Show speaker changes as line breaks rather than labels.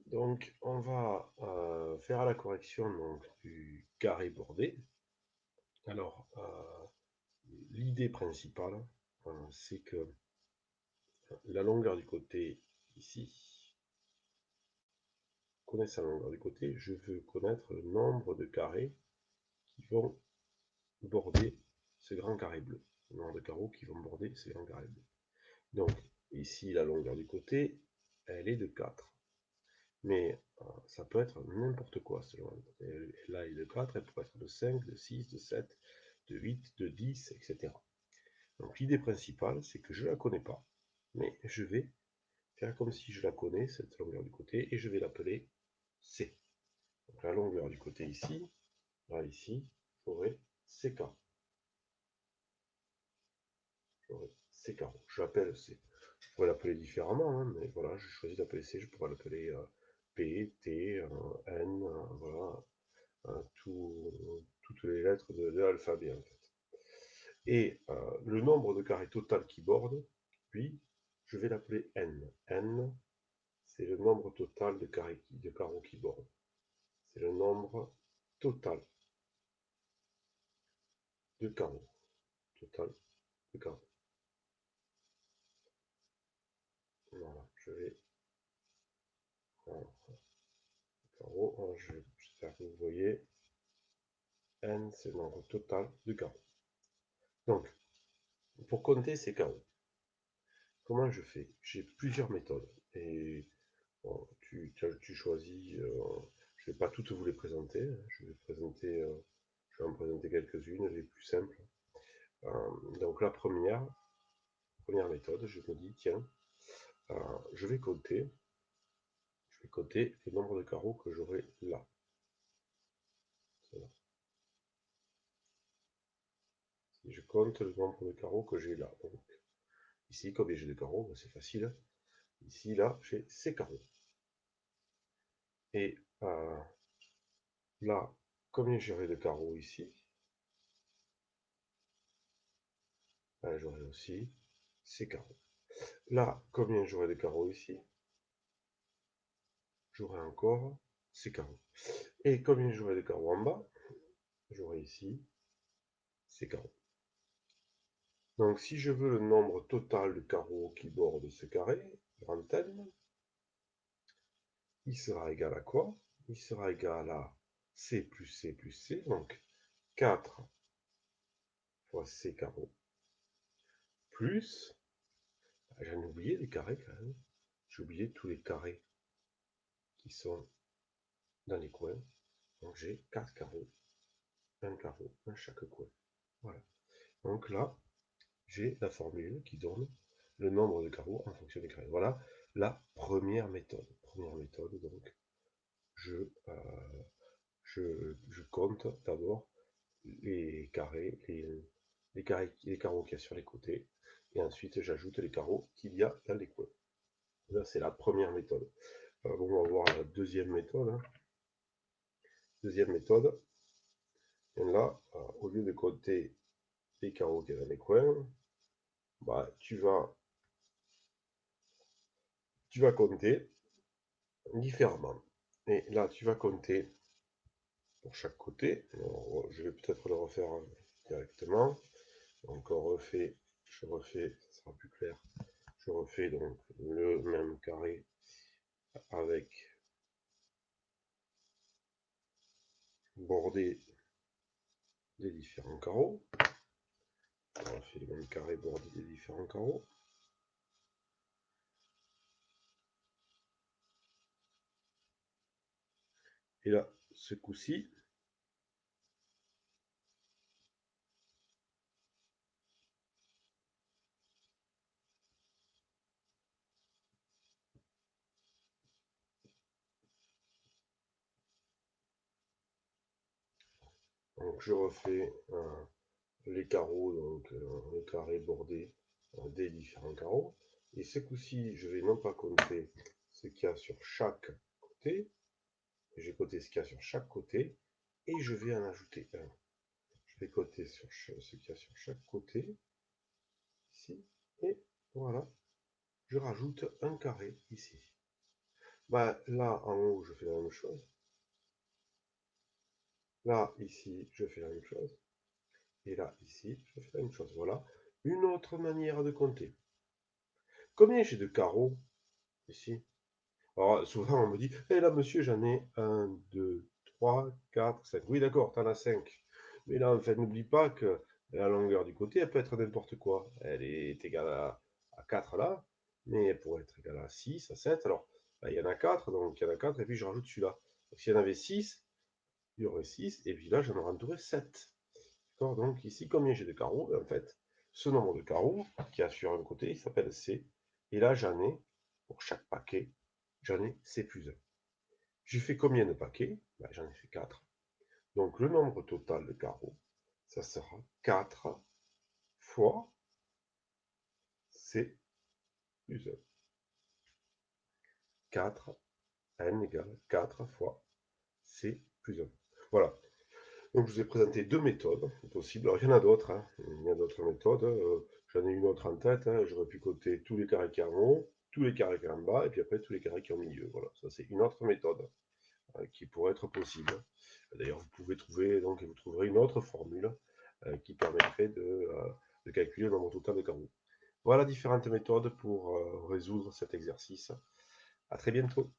Donc, on va faire la correction donc, du carré bordé. Alors, l'idée principale, c'est que la longueur du côté ici, connaissant la longueur du côté, je veux connaître le nombre de carrés qui vont border ce grand carré bleu. Le nombre de carreaux qui vont border ce grand carré bleu. Donc, ici, la longueur du côté, elle est de 4. Mais ça peut être n'importe quoi selon là, elle est de 4, elle pourrait être de 5, de 6, de 7, de 8, de 10, etc. Donc l'idée principale, c'est que je ne la connais pas, mais je vais faire comme si je la connais, cette longueur du côté, et je vais l'appeler C. Donc la longueur du côté ici, là ici, j'aurai CK. J'aurai C carreau. Je l'appelle C. Je pourrais l'appeler différemment, hein, mais voilà, je choisis d'appeler C, je pourrais l'appeler P, T, N, voilà, toutes les lettres de l'alphabet en fait. Et le nombre de carrés total qui borde, lui, je vais l'appeler N. N, c'est le nombre total de carreaux qui bordent. C'est le nombre total de carreaux. Total de carreaux. Voilà, je vais. Voilà, carreaux, j'espère que vous voyez. N, c'est le nombre total de carreaux. Donc, pour compter ces carreaux, comment je fais? J'ai plusieurs méthodes. Et bon, tu choisis. Je ne vais pas toutes vous les présenter. Je vais en présenter quelques-unes, les plus simples. Donc la première méthode, je me dis, tiens, je vais compter le nombre de carreaux que j'aurai là. Si je compte le nombre de carreaux que j'ai là. Donc, ici, combien j'ai de carreaux? C'est facile. Ici, là, j'ai ces carreaux. Et là, combien j'aurai de carreaux ici? Là, j'aurai aussi ces carreaux. Là, combien j'aurai de carreaux ici? J'aurai encore ces carreaux. Et combien j'aurai de carreaux en bas? J'aurai ici ces carreaux. Donc, si je veux le nombre total de carreaux qui bordent ce carré, grand N, il sera égal à quoi? Il sera égal à C plus C plus C, donc 4 fois C carreaux, plus, j'en ai oublié des carrés quand même, j'ai oublié tous les carrés qui sont dans les coins, donc j'ai 4 carreaux, un carreau dans chaque coin. Voilà. Donc là, j'ai la formule qui donne le nombre de carreaux en fonction des carrés. Voilà la première méthode. Donc, je compte d'abord les carrés, les carreaux qu'il y a sur les côtés, et ensuite j'ajoute les carreaux qu'il y a dans les coins. Là, c'est la première méthode. On va voir la deuxième méthode. Deuxième méthode. Et là, au lieu de compter les carreaux qu'il y a dans les coins, bah, tu vas compter différemment. Et là, tu vas compter pour chaque côté. Alors, je vais peut-être le refaire directement. Donc je refais, ça sera plus clair. Je refais donc le même carré avec bordé des différents carreaux. On refait le même carré bordé des différents carreaux. Et là, ce coup-ci, donc je refais les carreaux, donc le carré bordé des différents carreaux. Et ce coup-ci, je vais non pas compter ce qu'il y a sur chaque côté, j'ai compté ce qu'il y a sur chaque côté, et je vais en ajouter un. Je vais compter sur ce qu'il y a sur chaque côté, ici, et voilà, je rajoute un carré ici. Bah, là, en haut, je fais la même chose. Là, ici, je fais la même chose. Et là, ici, je fais la même chose. Voilà une autre manière de compter. Combien j'ai de carreaux ici? Alors, souvent, on me dit, hé là, monsieur, j'en ai 1, 2, 3, 4, 5. Oui, d'accord, t'en as 5. Mais là, en fait, n'oublie pas que la longueur du côté, elle peut être n'importe quoi. Elle est égale à 4 là, mais elle pourrait être égale à 6, à 7. Alors, là, il y en a 4, donc il y en a 4, et puis je rajoute celui-là. Donc, s'il y en avait 6, il y aurait 6, et puis là, j'en aurais entouré 7. D'accord? Donc, ici, combien j'ai de carreaux? En fait, ce nombre de carreaux qui a sur un côté, il s'appelle C. Et là, j'en ai, pour chaque paquet, j'en ai C plus 1. J'ai fait combien de paquets? Ben, j'en ai fait 4. Donc le nombre total de carreaux, ça sera 4 fois C plus 1. 4, n égale 4 fois C plus 1. Voilà. Donc je vous ai présenté deux méthodes possibles. Alors il y en a d'autres, hein. Il y a d'autres méthodes. J'en ai une autre en tête, hein. J'aurais pu coter tous les carrés qui en haut, tous les carrés qui en bas, et puis après tous les carrés qui sont au milieu. Voilà, ça c'est une autre méthode qui pourrait être possible. D'ailleurs, vous pouvez trouver, donc vous trouverez une autre formule qui permettrait de calculer le nombre total de carreaux. Voilà différentes méthodes pour résoudre cet exercice. À très bientôt.